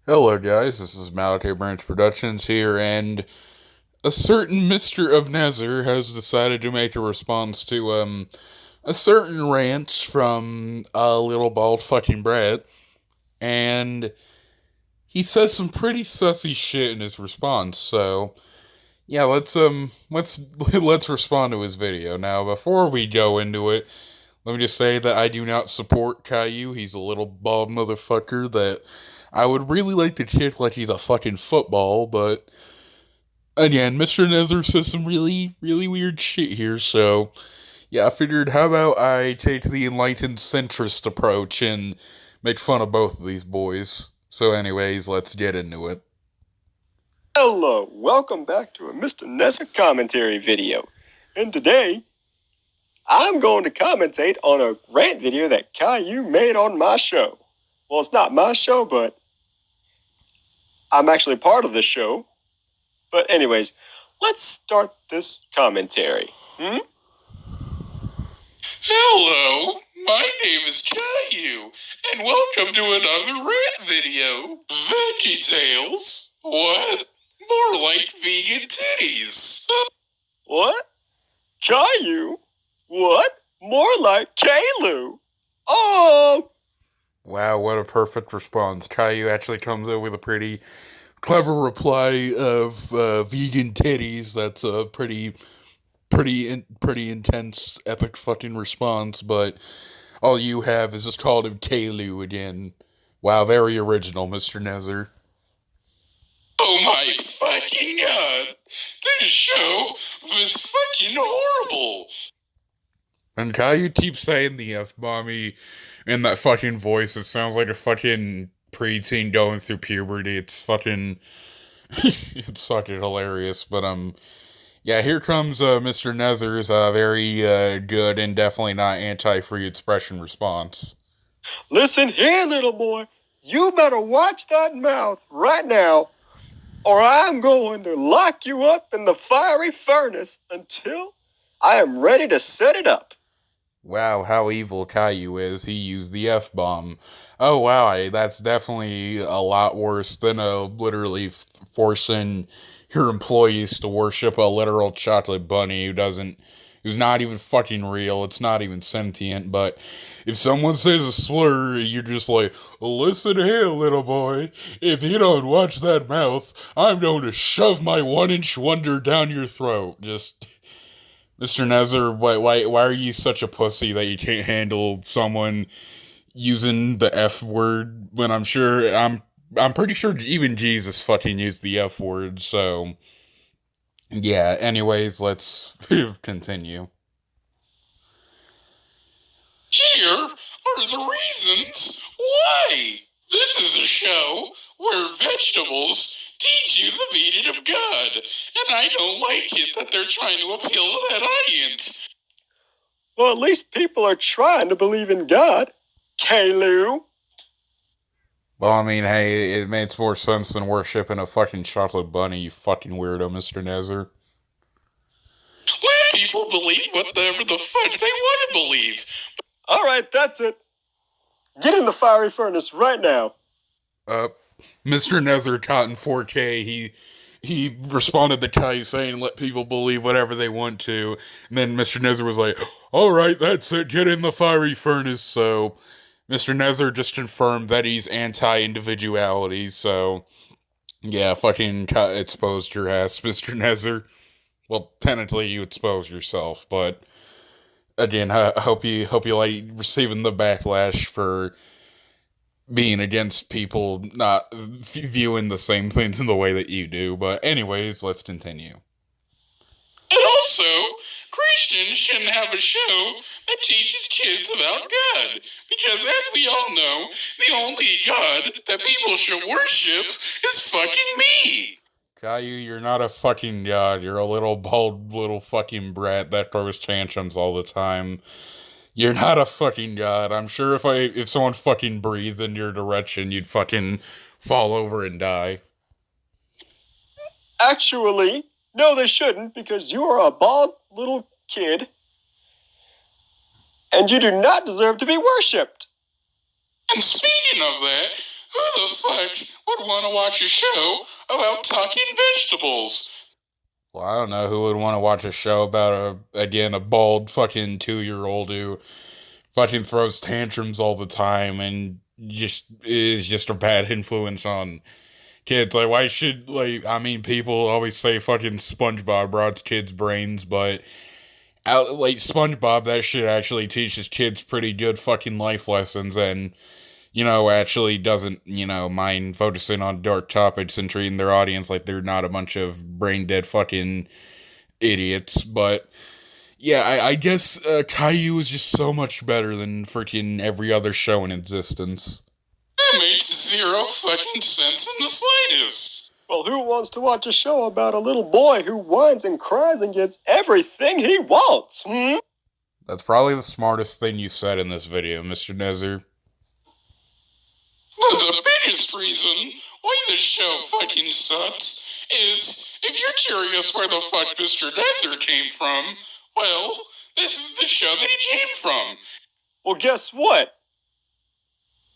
Hello, guys. This is Malachi Branch Productions here, and a certain Mr. of Nezzer has decided to make a response to a certain rant from a little bald fucking brat, and he says some pretty sussy shit in his response. So yeah, let's let's respond to his video. Now, before we go into it, let me just say that I do not support Caillou. He's a little bald motherfucker that I would really like to kick like he's a fucking football, but again, Mr. Nezzer says some really, really weird shit here, so yeah, I figured how about I take the enlightened centrist approach and make fun of both of these boys. So anyways, let's get into it. Hello, welcome back to a Mr. Nezzer commentary video. And today, I'm going to commentate on a rant video that Caillou made on my show. Well, it's not my show, but I'm actually part of the show. But anyways, let's start this commentary. Hello, my name is Caillou, and welcome to another rant video. VeggieTales? What? More like vegan titties. What? Caillou? What? More like Caillou. Oh! Wow, what a perfect response. Caillou actually comes up with a pretty clever reply of vegan titties. That's a pretty intense, epic fucking response, but all you have is just called him Caillou again. Wow, very original, Mr. Nezzer. Oh my fucking god! This show was fucking horrible! And Caillou keeps saying the F-bomb in that fucking voice. It sounds like a fucking preteen going through puberty. It's fucking... it's fucking hilarious, but yeah, here comes Mr. Nezzer's very good and definitely not anti-free expression response. Listen here, little boy. You better watch that mouth right now, or I'm going to lock you up in the fiery furnace until I am ready to set it up. Wow, how evil Caillou is. He used the F-bomb. Oh, wow, that's definitely a lot worse than literally forcing your employees to worship a literal chocolate bunny who's not even fucking real. It's not even sentient, but if someone says a slur, you're just like, listen here, little boy. If you don't watch that mouth, I'm going to shove my 1-inch wonder down your throat. Just... Mr. Nezzer, why are you such a pussy that you can't handle someone using the F word when I'm pretty sure even Jesus fucking used the F word, so yeah, anyways, let's continue. Here are the reasons why. This is a show where vegetables teach you the meaning of God, and I don't like it that they're trying to appeal to that audience. Well, at least people are trying to believe in God, Caillou. Well, I mean, hey, it makes more sense than worshiping a fucking chocolate bunny, you fucking weirdo, Mr. Nezzer. Let people believe whatever the fuck they want to believe. All right, that's it. Get in the fiery furnace right now. Mr. Nezzer caught in 4K, he responded to Kai saying, let people believe whatever they want to, and then Mr. Nezzer was like, alright, that's it, get in the fiery furnace, so Mr. Nezzer just confirmed that he's anti-individuality, so yeah, fucking exposed your ass, Mr. Nezzer. Well, technically you expose yourself, but again, I hope you like receiving the backlash for being against people not viewing the same things in the way that you do. But anyways, let's continue. And also, Christians shouldn't have a show that teaches kids about God. Because as we all know, the only God that people should worship is fucking me. Caillou, you're not a fucking god. You're a little bald little fucking brat that throws tantrums all the time. You're not a fucking god. I'm sure if someone fucking breathed in your direction, you'd fucking fall over and die. Actually, no, they shouldn't, because you are a bald little kid, and you do not deserve to be worshipped. And speaking of that, who the fuck would want to watch a show about talking vegetables? Well, I don't know who would want to watch a show about a bald fucking 2-year-old who fucking throws tantrums all the time and just is just a bad influence on kids. Like, why should, people always say fucking SpongeBob rots kids' brains, but SpongeBob, that shit actually teaches kids pretty good fucking life lessons and, actually doesn't, mind focusing on dark topics and treating their audience like they're not a bunch of brain-dead fucking idiots. But, yeah, I guess Caillou is just so much better than freaking every other show in existence. That makes zero fucking sense in the slightest. Well, who wants to watch a show about a little boy who whines and cries and gets everything he wants? That's probably the smartest thing you said in this video, Mr. Nezzer. The biggest reason why this show fucking sucks is, if you're curious where the fuck Mr. Nezzer came from, well, this is the show that he came from. Well, guess what?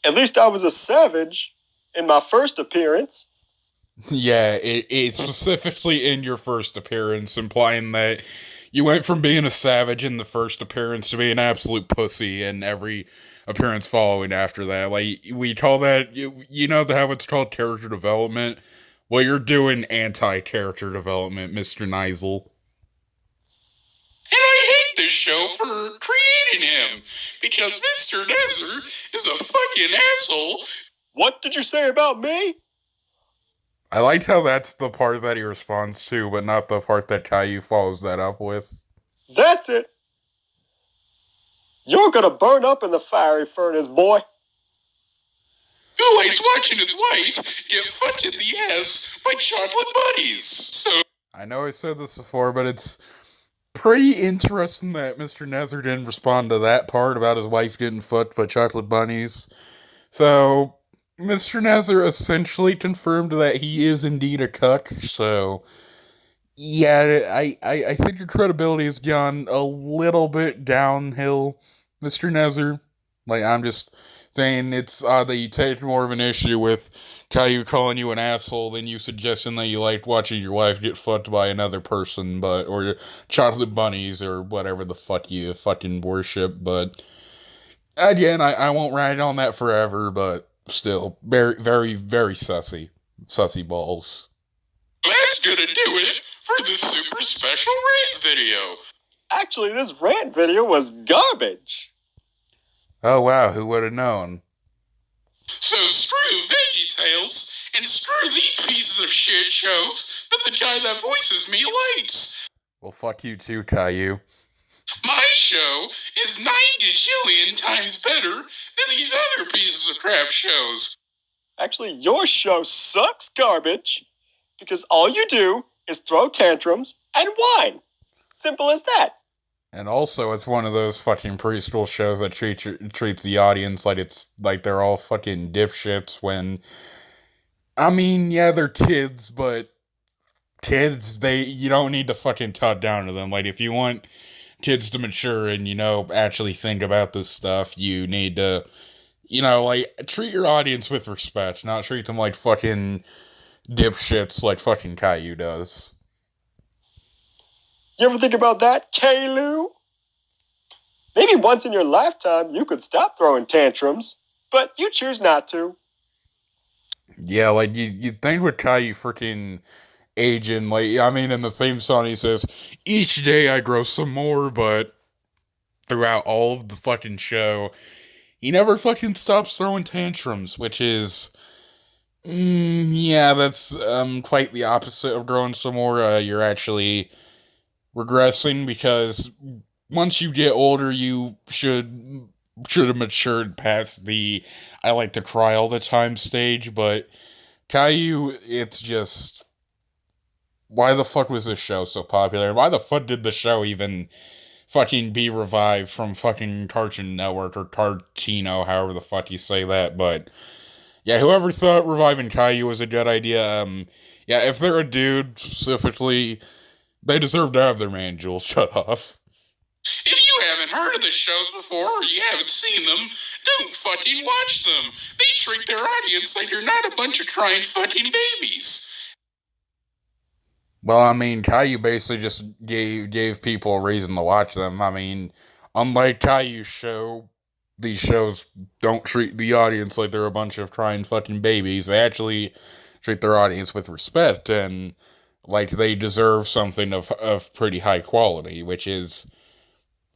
At least I was a savage in my first appearance. Yeah, it's specifically in your first appearance, implying that you went from being a savage in the first appearance to being an absolute pussy in every appearance following after that. Like, we call that, you know how it's called character development? Well, you're doing anti-character development, Mr. Nezel. And I hate this show for creating him, because Mr. Nezzer is a fucking asshole. What did you say about me? I liked how that's the part that he responds to, but not the part that Caillou follows that up with. That's it. You're gonna burn up in the fiery furnace, boy. Who likes watching his wife get fucked in the ass by chocolate bunnies? So I know I said this before, but it's pretty interesting that Mr. Nezzer didn't respond to that part about his wife getting fucked by chocolate bunnies. So Mr. Nezzer essentially confirmed that he is indeed a cuck, so yeah, I think your credibility has gone a little bit downhill, Mr. Nezzer. Like, I'm just saying it's odd that you take more of an issue with Caillou calling you an asshole than you suggesting that you like watching your wife get fucked by another person, or chocolate bunnies, or whatever the fuck you fucking worship, but again, I won't ride on that forever, but still, very, very, very sussy. Sussy balls. That's gonna do it for this super special rant video. Actually, this rant video was garbage. Oh wow, who would have known? So screw VeggieTales, and screw these pieces of shit shows that the guy that voices me likes. Well, fuck you too, Caillou. My show is 9 gajillion times better than these other pieces of crap shows. Actually, your show sucks garbage because all you do is throw tantrums and whine. Simple as that. And also, it's one of those fucking preschool shows that treats the audience like they're all fucking dipshits when, I mean, yeah, they're kids, but kids, you don't need to fucking talk down to them. Like, if you want kids to mature and, actually think about this stuff, you need to, treat your audience with respect, not treat them like fucking dipshits like fucking Caillou does. You ever think about that, Caillou? Maybe once in your lifetime you could stop throwing tantrums, but you choose not to. Yeah, like, you'd think with Caillou freaking aging, in the theme song he says, each day I grow some more, but throughout all of the fucking show, he never fucking stops throwing tantrums, which is, yeah, that's quite the opposite of growing some more. You're actually regressing, because once you get older, you should have matured past the I like to cry all the time stage, but Caillou, it's just, why the fuck was this show so popular? Why the fuck did the show even fucking be revived from fucking Cartoon Network or Cartino, however the fuck you say that? But yeah, whoever thought reviving Caillou was a good idea, yeah, if they're a dude specifically, they deserve to have their man Jules shut off. If you haven't heard of the shows before or you haven't seen them, don't fucking watch them. They treat their audience like they're not a bunch of crying fucking babies. Well, I mean, Caillou basically just gave people a reason to watch them. I mean, unlike Caillou's show, these shows don't treat the audience like they're a bunch of crying fucking babies. They actually treat their audience with respect and like they deserve something of pretty high quality, which is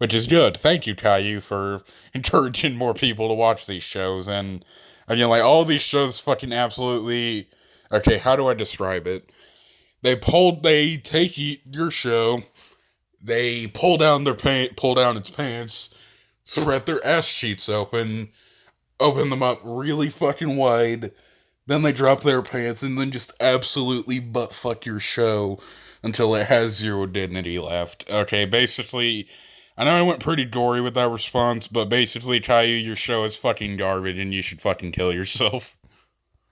good. Thank you, Caillou, for encouraging more people to watch these shows. And like all these shows, fucking absolutely. Okay, how do I describe it? They take your show, they pull down its pants, spread their ass cheeks open them up really fucking wide. Then they drop their pants and then just absolutely butt fuck your show until it has zero dignity left. Okay, basically, I know I went pretty gory with that response, but basically, Caillou, your show is fucking garbage and you should fucking kill yourself.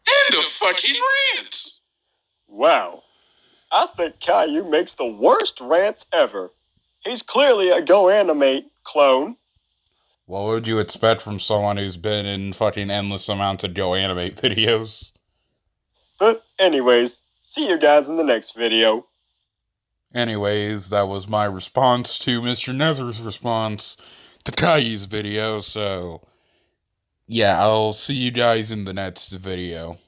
End of fucking rant! Wow. I think Caillou makes the worst rants ever. He's clearly a Go Animate clone. What would you expect from someone who's been in fucking endless amounts of Go Animate videos? But anyways, see you guys in the next video. Anyways, that was my response to Mr. Nezzer's response to Caillou's video, so yeah, I'll see you guys in the next video.